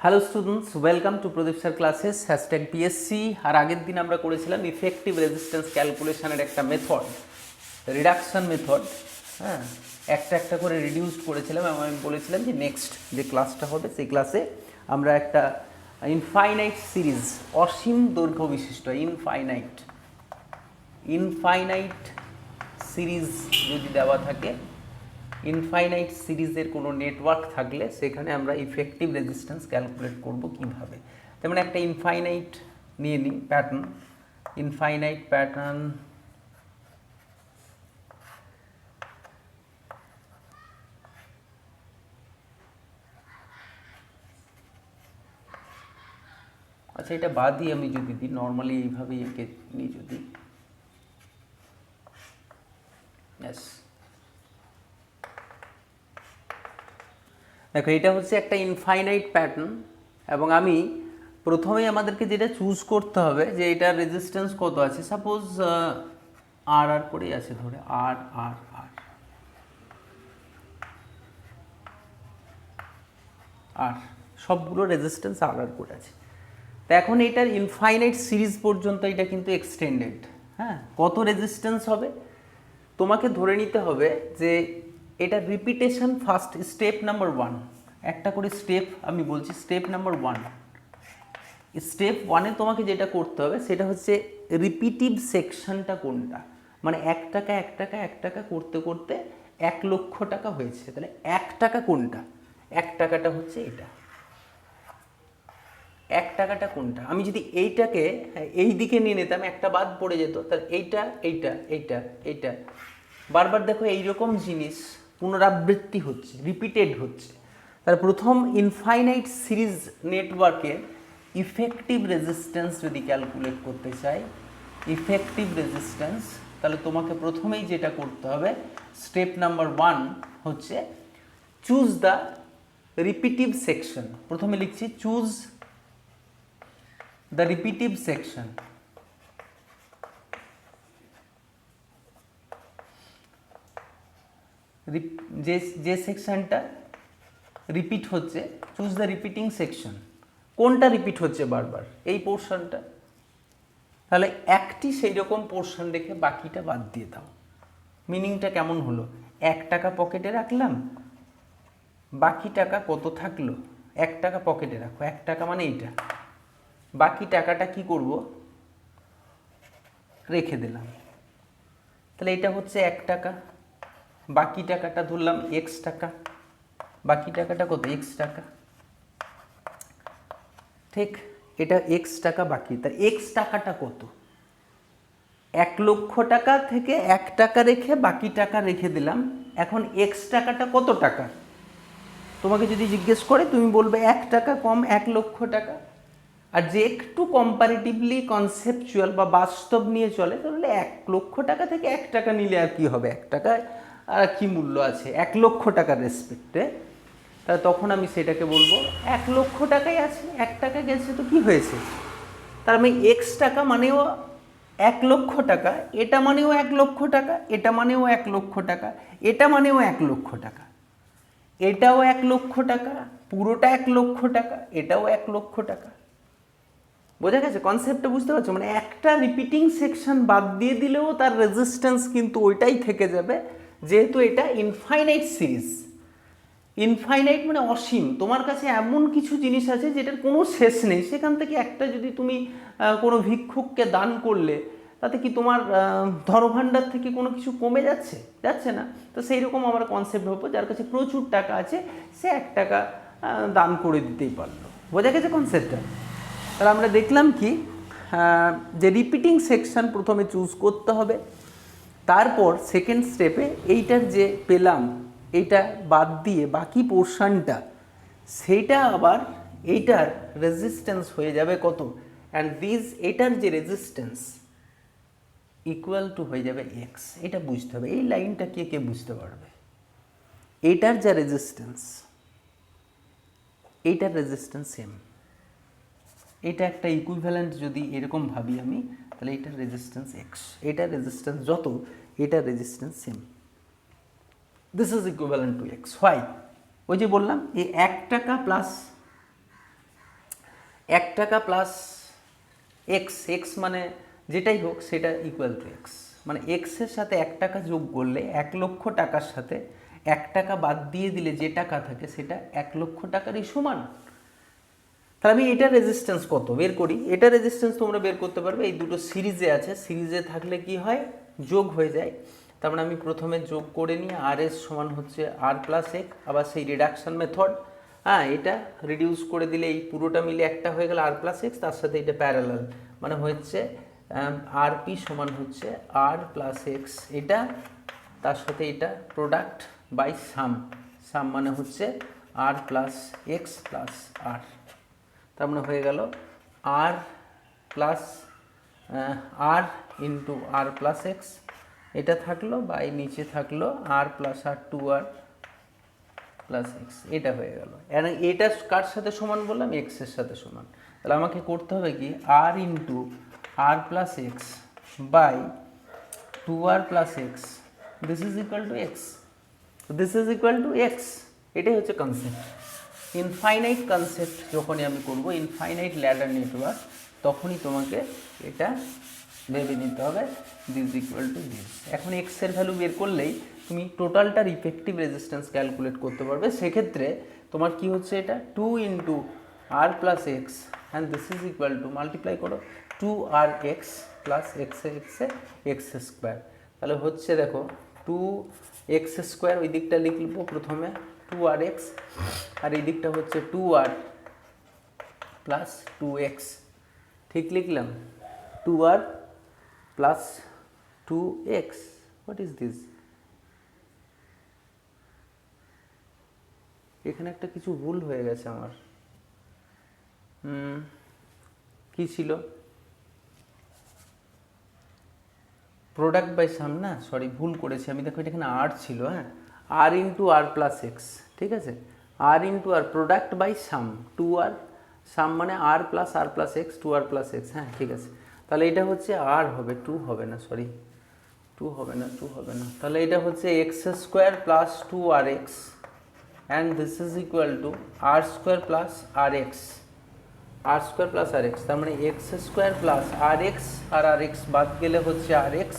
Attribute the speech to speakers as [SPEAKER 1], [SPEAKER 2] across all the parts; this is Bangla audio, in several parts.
[SPEAKER 1] Hello students, welcome to Pradeep sir classes #PSC। আর আগের দিন আমরা করেছিলাম ইফেক্টিভ রেজিস্ট্যান্স ক্যালকুলেশনের একটা মেথড, রিডাকশন মেথড। হ্যাঁ, একটা একটা করে রিডিউসড করেছিলাম এবং আমি বলেছিলাম যে নেক্সট যে ক্লাসটা হবে সেই ক্লাসে আমরা একটা ইনফাইনাইট সিরিজ, অসীম দৈর্ঘ্য বিশিষ্ট ইনফাইনাইট সিরিজ যদি দেওয়া থাকে, ইনফাইনাইট সিরিজের কোনো নেটওয়ার্ক থাকলে সেখানে আমরা ইফেক্টিভ রেজিস্ট্যান্স ক্যালকুলেট করব কিভাবে। যেমন একটা ইনফাইনাইট নিয়ে নিই প্যাটার্ন, ইনফাইনাইট প্যাটার্ন আচ্ছা, এটা বাদই আমি যদি দিই, নর্মালি এইভাবেই এঁকে নিই যদি, ব্যাস। দেখো, এটা হচ্ছে একটা ইনফাইনাইট প্যাটার্ন এবং আমি প্রথমেই আমাদেরকে যেটা চুজ করতে হবে যে এটার রেজিস্ট্যান্স কত আছে। সাপোজ আর আর করেই আছে, ধরে আর আর আর আর সবগুলো রেজিস্ট্যান্স আর আর করে আছে। তো এখন এটার ইনফাইনাইট সিরিজ পর্যন্ত এটা কিন্তু এক্সটেন্ডেড। হ্যাঁ, কত রেজিস্ট্যান্স হবে তোমাকে ধরে নিতে হবে যে এটা রিপিটেশন ফার্স্ট স্টেপ নাম্বার 1, একটা করে স্টেপ আমি বলছি। স্টেপ নাম্বার 1, স্টেপ 1-এ তোমাকে যেটা করতে হবে সেটা হচ্ছে রিপিটিভ সেকশনটা কোনটা, মানে 1 টাকা 1 টাকা 1 টাকা করতে করতে 1 লক্ষ টাকা হয়েছে। তাহলে 1 টাকা কোনটা? 1 টাকাটা হচ্ছে এটা। 1 টাকাটা কোনটা? আমি যদি এইটাকে এই দিকে নিয়ে নিতাম, একটা বাদ পড়ে যেত। তাহলে এইটা এইটা এইটা এইটা বারবার দেখো এইরকম জিনিস পুনরাবৃত্তি হচ্ছে, রিপিটেড হচ্ছে। তার প্রথম ইনফাইনাইট সিরিজ নেটওয়ার্কের ইফেক্টিভ রেজিস্ট্যান্স যদি ক্যালকুলেট করতে চাই, ইফেক্টিভ রেজিস্ট্যান্স, তাহলে তোমাকে প্রথমেই যেটা করতে হবে, স্টেপ নাম্বার 1 হচ্ছে চুজ দ্য রিপিটিভ সেকশন। প্রথমে লিখছি চুজ দ্য রিপিটিভ সেকশন। যে সেকশনটা রিপিট হচ্ছে, চুজ দ্য রিপিটিং সেকশন। কোনটা রিপিট হচ্ছে বারবার? এই পোর্শনটা। তাহলে একটি সেই রকম পোর্শন রেখে বাকিটা বাদ দিয়ে দাও। মিনিংটা কেমন হলো? 1 টাকা পকেটে রাখলাম, বাকি টাকা কত থাকলো? 1 টাকা পকেটে রাখো, 1 টাকা মানে এইটা। বাকি টাকাটা কি করব? রেখে দিলাম। তাহলে এটা হচ্ছে 1 টাকা, বাকি টাকাটা ধরলাম x টাকা, বাকি টাকাটা কত? x টাকা। ঠিক, এটা x টাকা বাকি। তার x টাকাটা কত? 1 লক্ষ টাকা থেকে 1 টাকা রেখে বাকি টাকা রেখে দিলাম। এখন x টাকাটা কত টাকা তোমাকে যদি জিজ্ঞেস করে, তুমি বলবে 1 টাকা কম 1 লক্ষ টাকা। আর যে একটু কম্পারেটিভলি কনসেপচুয়াল বা বাস্তব নিয়ে চলে, তাহলে 1 লক্ষ টাকা থেকে 1 টাকা নিলে আর কি হবে? 1 টাকায় আর কি মূল্য আছে 1 লক্ষ টাকার রেসপেক্টে? তাহলে তখন আমি সেটাকে বলবো 1 লক্ষ টাকাই আছে, 1 টাকা গেছে তো কি হয়েছে? তার আমি x টাকা মানেও 1 লক্ষ টাকা, এটা মানেও 1 লক্ষ টাকা, এটা মানেও 1 লক্ষ টাকা, এটা মানেও 1 লক্ষ টাকা, এটাও 1 লক্ষ টাকা, পুরোটা 1 লক্ষ টাকা, এটাও 1 লক্ষ টাকা। বোঝা গেছে কনসেপ্টটা? বুঝতে পারছো? মানে একটা রিপিটিং সেকশন বাদ দিয়ে দিলেও তার রেজিস্ট্যান্স কিন্তু ওইটাই থেকে যাবে, যেহেতু এটা ইনফাইনাইট সিরিজ। ইনফাইনাইট মানে অসীম। তোমার কাছে এমন কিছু জিনিস আছে যেটার কোনো শেষ নেই, সেখান থেকে একটা যদি তুমি কোনো ভিক্ষুককে দান করলে, তাতে কি তোমার ধনভাণ্ডার থেকে কোনো কিছু কমে যাচ্ছে? যাচ্ছে না। তো সেই রকম আমার কনসেপ্ট ভাববো, যার কাছে প্রচুর টাকা আছে সে 1 টাকা দান করে দিতেই পারলো। বোঝা গেছে কনসেপ্টটা? তাহলে আমরা দেখলাম কি, যে রিপিটিং সেকশন প্রথমে চুজ করতে হবে, তারপর সেকেন্ড স্টেপে এইটার যে পেলাম এইটা বাদ দিয়ে বাকি পোর্শনটা, সেইটা আবার এইটার রেজিস্ট্যান্স হয়ে যাবে কত, অ্যান্ড এটার যে রেজিস্ট্যান্স ইকুয়াল টু হয়ে যাবে এক্স। এটা বুঝতে হবে, এই লাইনটা কে কে বুঝতে পারবে? এইটার যা রেজিস্ট্যান্স, এইটার রেজিস্ট্যান্স সেম। এটা একটা ইকুইভ্যালেন্ট যদি এরকম ভাবি আমি, তাহলে এটার রেজিস্ট্যান্স এক্স, এটার রেজিস্ট্যান্স যত, এটার resistance same. This is equivalent to x. Why? ওই যে বললাম, এই 1 টাকা প্লাস 1 টাকা প্লাস এক্স, এক্স মানে যেটাই হোক সেটা ইকুয়াল টু এক্স, মানে এক্সের সাথে 1 টাকা যোগ করলে 1 লক্ষ টাকার সাথে 1 টাকা বাদ দিয়ে দিলে যে টাকা থাকে সেটা 1 লক্ষ টাকারই সমান। তাহলে আমি এটা রেজিস্ট্যান্স কত বের করি, এটা রেজিস্ট্যান্স তোমরা বের করতে পারবে, এই দুটো সিরিজে আছে, সিরিজে থাকলে কি হয় যোগ হয়ে যায়। তার মানে আমি প্রথমে যোগ করে নিই, আর এস সমান হচ্ছে আর প্লাস এক, আবার সেই রিডাকশন মেথড, হ্যাঁ এটা রিডিউস করে দিলে এই পুরোটা মিলে একটা হয়ে গেল আর প্লাস এক্স, তার সাথে এটা প্যারালাল মানে হচ্ছে আর পি সমান হচ্ছে আর প্লাস এক্স, এটা তার সাথে এটা প্রোডাক্ট বাই সাম, সাম মানে হচ্ছে আর প্লাস এক্স প্লাস আর, তার মানে হয়ে গেল আর প্লাস আর ইন্টু আর প্লাস এক্স, এটা থাকলো বা এই নিচে থাকলো আর প্লাস আর টু আর প্লাস এক্স, এটা হয়ে গেল। এটা কার সাথে সমান বললাম, এক্সের সাথে সমান। তাহলে আমাকে করতে হবে কি r into R plus x by two R plus x, this is equal to x, this is equal to x. এটাই হচ্ছে কনসেপ্ট। ইনফাইনাইট কনসেপ্ট যখনই আমি করবো, ইনফাইনাইট ল্যাডার নেটওয়ার্ক, তখনই তোমাকে এটা ভেবে নিতে হবে দিস ইকুয়াল টু দিস। এখন এক্সের ভ্যালু বের করলেই তুমি টোটালটার ইফেক্টিভ রেজিস্ট্যান্স ক্যালকুলেট করতে পারবে। সেক্ষেত্রে তোমার কি হচ্ছে, এটা two into R plus X and this is equal to multiply করো টু আর এক্স প্লাস এক্সে এক্সে এক্স স্কোয়ার। তাহলে হচ্ছে দেখো টু এক্স স্কোয়ার, ওই দিকটা লিখব প্রথমে টু আর এক্স, আর এই দিকটা হচ্ছে টু আর প্লাস টু এক্স, ঠিক লিখলাম, two R plus two X. What is this? এখানে একটা কিছু ভুল হয়ে গেছে আমার, কি ছিল, প্রোডাক্ট বাই সাম না, সরি ভুল করেছি আমি, দেখো এটা এখানে আর ছিল, হ্যাঁ আর ইন্টু আর প্লাস এক্স, ঠিক আছে, r into r product by sum, two r sum মানে আর প্লাস এক্স, টু আর প্লাস এক্স, হ্যাঁ ঠিক আছে। তাহলে এটা হচ্ছে আর হবে, টু হবে না, সরি টু হবে না, টু হবে না, তাহলে এটা হচ্ছে x square plus two R x and this is equal to r square plus r x, r square plus r x, তার মানে x square plus r x, r r x বাদ গেলে হচ্ছে r x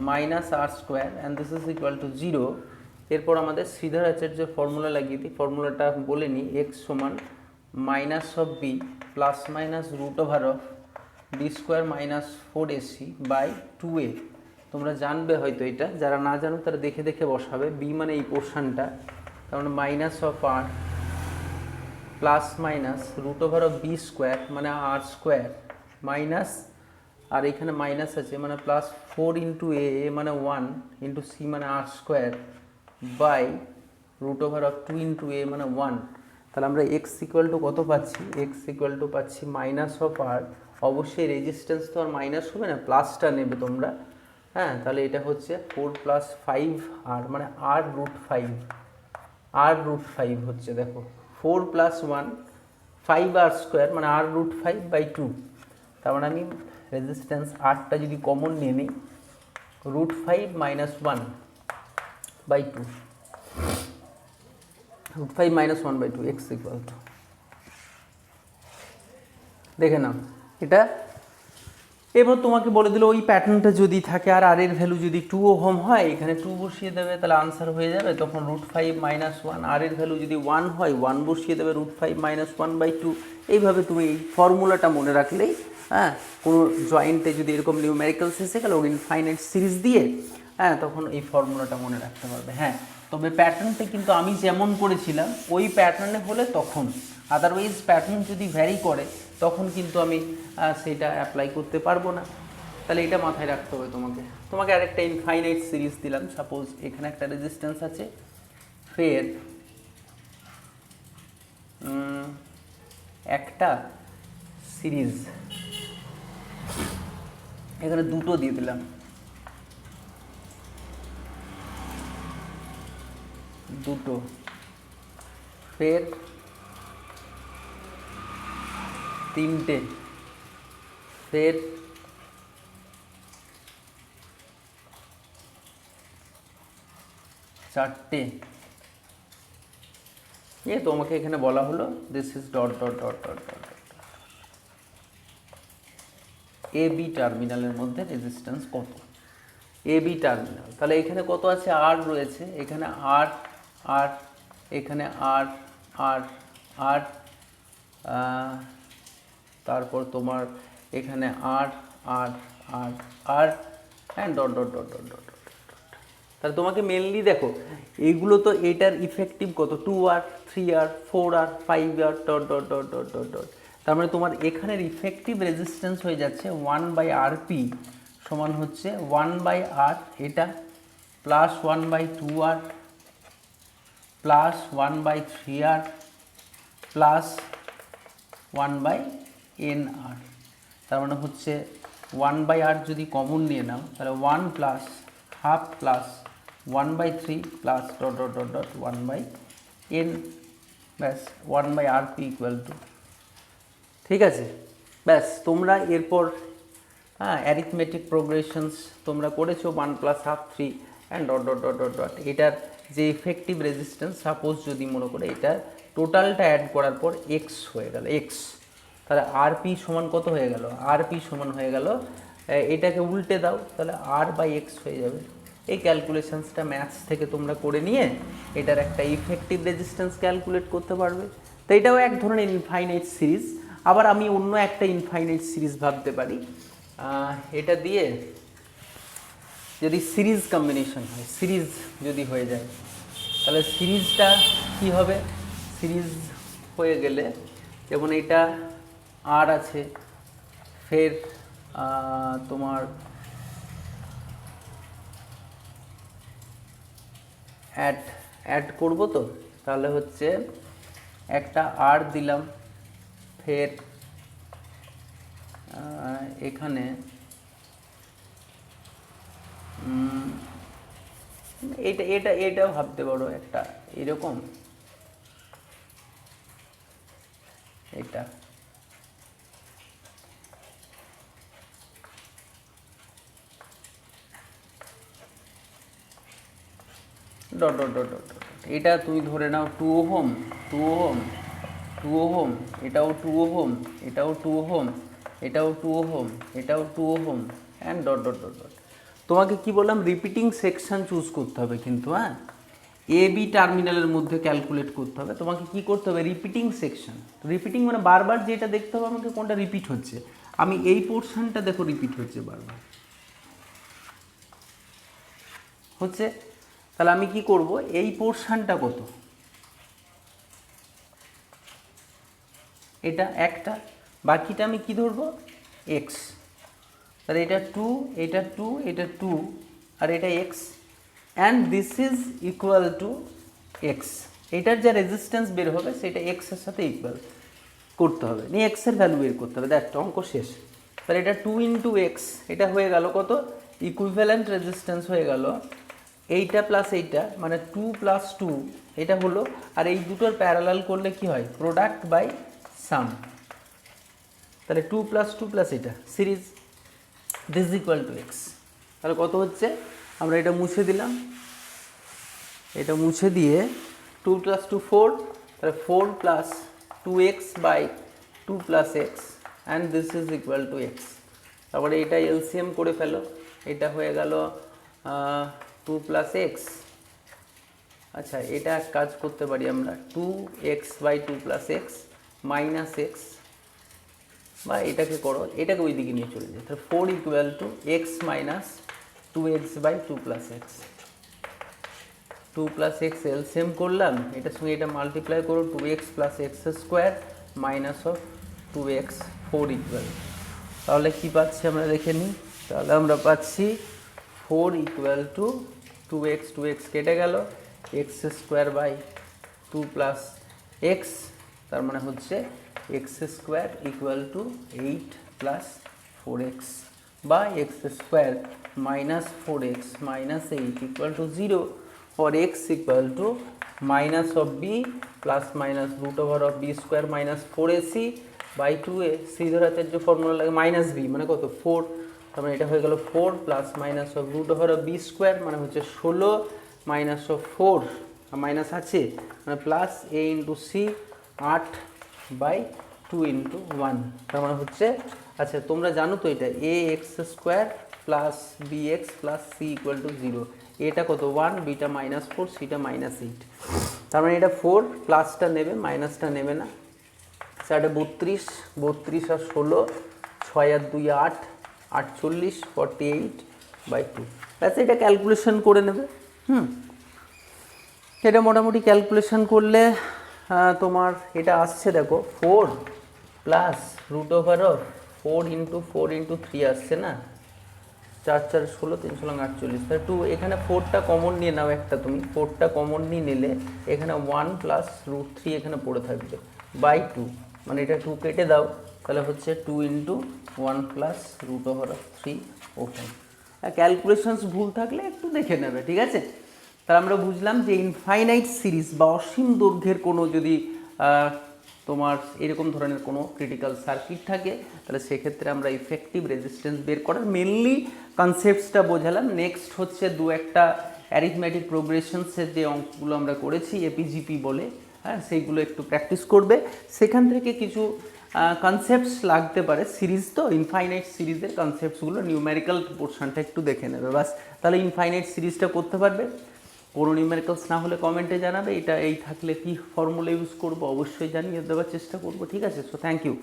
[SPEAKER 1] minus r square and this is equal to zero. এরপর আমাদের শ্রীধর আচার্যের ফর্মুলা লাগিয়ে দিই, ফর্মুলাটা বলে নিই, এক্স সমান minus of b plus minus root over of B square minus four AC by two A. তোমরা জানবে হয়তো এটা, যারা না জানো তারা দেখে দেখে বসাবে, বি মানে এই পোর্শনটা, তার মানে minus of R plus minus root over of B square মানে আর স্কোয়ার মাইনাস, আর এখানে মাইনাস আছে মানে প্লাস ফোর ইন্টু এ মানে ওয়ান ইন্টু সি মানে আর square by root over of two into a মানে ওয়ান। তাহলে আমরা এক্স ইকুয়াল টু কত পাচ্ছি, এক্স ইকুয়াল টু পাচ্ছি মাইনাস অফ আর, অবশ্যই রেজিস্ট্যান্স তো আর মাইনাস হবে না, প্লাসটা নেবে তোমরা, হ্যাঁ তাহলে এটা হচ্ছে ফোর প্লাস ফাইভ আর মানে R root five, R root five হচ্ছে দেখো four plus one five R square মানে R root five by two. তার মানে আমি রেজিস্ট্যান্স আরটা যদি কমন নিয়ে নিই, root five minus one by two, root five minus one by two X equal to, দেখে নাও এটা। এবার তোমাকে বলে দিল ওই প্যাটার্নটা যদি থাকে আর আর এর ভ্যালু যদি 2 ওহম হয়, এখানে 2 বসিয়ে দেবে, তাহলে আনসার হয়ে যাবে তখন রুট ফাইভ মাইনাস ওয়ান, আর এর ভ্যালু যদি 1 হয় 1 বসিয়ে দেবে, root five minus one by two. এইভাবে তুমি এই ফর্মুলাটা মনে রাখলেই, হ্যাঁ কোনো জয়েন্টে যদি এরকম নিউমেরিক্যালস এসে গেল ইনফাইনাইট সিরিজ দিয়ে, হ্যাঁ তখন এই ফর্মুলাটা মনে রাখতে পারবে। হ্যাঁ তবে প্যাটার্নটা কিন্তু আমি যেমন করেছিলাম ওই প্যাটার্নে হলে তখন, আদারওয়াইজ প্যাটার্ন যদি ভ্যারি করে তখন কিন্তু আমি সেটা অ্যাপ্লাই করতে পারবো না। তাহলে এটা মাথায় রাখতে হবে তোমাকে। তোমাকে আরেকটা ইনফাইনাইট সিরিজ দিলাম, সাপোজ এখানে একটা রেজিস্ট্যান্স আছে, ফের একটা সিরিজ এখানে দুটো দিয়ে দিলাম, দুটো, ফের তিনটে, ফের চারটে, তোমাকে এখানে বলা হলো this is dot dot dot dot dot. A B টার্মিনালের মধ্যে রেজিস্ট্যান্স কত, এ বি টার্মিনাল। তাহলে এখানে কত আছে, আর রয়েছে, এখানে আর আর এখানে আর আর আর তারপর তোমার এখানে r r r r and dot dot dot dot dot. তাহলে তোমাকে মেনলি দেখো এইগুলো তো এটার ইফেক্টিভ কত, 2R 3R 4R 5R dot dot dot dot dot dot. তার মানে তোমার এখানের ইফেক্টিভ রেজিস্ট্যান্স হয়ে যাচ্ছে 1/RP সমান হচ্ছে 1/R এটা plus 1/2R plus 1/3R plus 1/NR। তার মানে হচ্ছে 1/R যদি কমন নিয়ে নাও তাহলে 1 plus half plus 1/3 plus dot dot dot dot 1/N, ব্যাস 1/RP ইকুয়াল টু, ঠিক আছে। ব্যাস তোমরা এরপর অ্যারিথমেটিক প্রোগ্রেশনস তোমরা করেছো 1 plus half 3 and dot dot dot dot dot. এটার যে ইফেক্টিভ রেজিস্ট্যান্স সাপোজ যদি মনে করে এটা টোটালটা অ্যাড করার পর এক্স হয়ে গেল, এক্স, তাহলে আরপি সমান কত হয়ে গেল, আরপি সমান হয়ে গেল, এটাকে উল্টে দাও তাহলে আর বাই এক্স হয়ে যাবে। এই ক্যালকুলেশনসটা ম্যাথস থেকে তোমরা করে নিয়ে এটার একটা ইফেক্টিভ রেজিস্ট্যান্স ক্যালকুলেট করতে পারবে। তো এটাও এক ধরনের ইনফাইনাইট সিরিজ। আবার আমি অন্য একটা ইনফাইনাইট সিরিজ ভাবতে পারি, এটা দিয়ে যদি সিরিজ কম্বিনেশন হয়, সিরিজ যদি হয়ে যায় তাহলে সিরিজটা কি হবে, সিরিজ হয়ে গেলে যেমন এটা আর আছে, ফের তোমার অ্যাড করব, তো তাহলে হচ্ছে একটা আর দিলাম, ফের এখানে এটা এটা এটাও ভাবতে পারো একটা এরকম, এটা ডট ডট ডট ডট। এটা তুমি ধরে নাও 2 ওহম 2 ওহম 2 ওহম, এটাও 2 ওহম, এটাও 2 ওহম, এটাও 2 ওহম, এটাও 2 ohm and dot dot dot dot. তোমাকে কি বললাম, রিপিটিং সেকশন চুজ করতে হবে কিন্তু, এ বি টার্মিনালের মধ্যে ক্যালকুলেট করতে হবে। তোমাকে কি করতে হবে, রিপিটিং সেকশন। রিপিটিং মানে বারবার যেটা দেখতে হবে আমাকে কোনটা রিপিট হচ্ছে। আমি এই পোর্শনটা দেখো রিপিট হচ্ছে বারবার হচ্ছে, তাহলে আমি কি করব, এই পোর্শনটা কত, এটা একটা, বাকিটা আমি কি ধরবো, এক্স। তাহলে এটা 2, এটা 2, এটা 2 আর এটা x, and this is equal to x. এটার যা রেজিস্ট্যান্স বের হবে সেটা এক্সের সাথে ইকুয়াল করতে হবে, নিয়ে এক্সের ভ্যালু বের করতে হবে, দ্যাট অঙ্ক শেষ। তাহলে এটা 2 ইন্টু এক্স, এটা হয়ে গেল কত, ইকুইভ্যালেন্ট রেজিস্ট্যান্স হয়ে গেল এইটা প্লাস এইটা, মানে 2 প্লাস 2 এটা হলো, আর এই দুটোর প্যারালাল করলে কি হয়, প্রোডাক্ট বাই সাম। তাহলে 2 প্লাস 2 প্লাস এটা series, this equal to x. তাহলে কত হচ্ছে, আমরা এটা মুছে দিলাম, এটা মুছে দিয়ে 2 প্লাস 2 4, তাহলে 4 plus 2x by 2 plus X and this is equal to X. তারপরে এটা এলসিএম করে ফেলো, এটা হয়ে গেল 2 প্লাস এক্স। আচ্ছা, এটা এক কাজ করতে পারি আমরা, 2x by 2 plus X minus X, বা এটাকে করো, এটাকে ওই দিকে নিয়ে চলে যায়, তাহলে 4 equal to X minus 2x by 2 plus X. 2 plus X LCM করলাম, এটার সঙ্গে এটা মাল্টিপ্লাই করো, 2x plus X square minus of 2x 4 equal. তাহলে কী পাচ্ছি আমরা দেখে নিই, তাহলে আমরা পাচ্ছি 4 ইকুয়াল টু 2x কেটে গেল, X square by 2 plus X, তার মানে হচ্ছে x square equal to 8 plus 4x বা X square minus 4x minus 8 equal to 0, or x equal to minus of b plus minus root over of b square minus 4ac by 2a। c ধরাতের যে ফর্মুলা লাগে মাইনাস b মানে কত 4, তার মানে এটা হয়ে গেল 4 plus minus of root over of b square মানে হচ্ছে 16 মাইনাস অফ 4, মাইনাস আছে মানে plus a into c 8 by 2 into 1, তার মানে হচ্ছে আচ্ছা তোমরা জানো তো এটা a x square plus b x plus c equal to zero, এটা কত 1, বিটা -4, সিটা -8, তার মানে এটা 4, প্লাসটা নেবে মাইনাসটা নেবে না, সেটা 32, 32 আর 16, 6 আর 2 8, 48, 48/2, ব্যাস এটা ক্যালকুলেশন করে নেবে। এটা মোটামুটি ক্যালকুলেশন করলে তোমার এটা আসছে দেখো 4 প্লাস √4 ইন্টু 4 ইন্টু 3 আসছে না, 4 4 16, 3 16 48, তাহলে 2, এখানে 4টা কমন নিয়ে নাও একটা, তুমি 4টা কমন নিয়ে নিলে এখানে 1 প্লাস √3 এখানে পড়ে থাকবে বাই 2, মানে এটা 2 কেটে দাও, তাহলে হচ্ছে 2 ইন্টু 1 প্লাস √3 ওপেন। ক্যালকুলেশনস ভুল থাকলে একটু দেখে নেবে, ঠিক আছে। তাহলে আমরা বুঝলাম যে ইনফাইনাইট সিরিজ বা অসীম দৈর্ঘ্যের কোনো যদি তোমার এরকম ধরনের কোনো ক্রিটিক্যাল সার্কিট থাকে, তাহলে সেক্ষেত্রে আমরা ইফেক্টিভ রেজিস্ট্যান্স বের করার মেনলি কনসেপ্টসটা বোঝালাম। নেক্সট হচ্ছে দু একটা অ্যারিথমেটিক প্রোগ্রেশনসের যে অঙ্কগুলো আমরা করেছি এপিজিপি বলে, হ্যাঁ সেইগুলো একটু প্র্যাকটিস করবে, সেখান থেকে কিছু কনসেপ্টস লাগতে পারে, সিরিজ তো ইনফাইনাইট সিরিজের কনসেপ্টসগুলো নিউমেরিক্যাল পোর্শনটা একটু দেখে নেবে বাস, তাহলে ইনফাইনাইট সিরিজটা করতে পারবে। কোনো নিউমেরিক্যালস না হলে কমেন্টে জানাবে, এটা এই থাকলে কি ফর্মুলা ইউজ করবো অবশ্যই জানিয়ে দেওয়ার চেষ্টা করবো, ঠিক আছে। So thank you.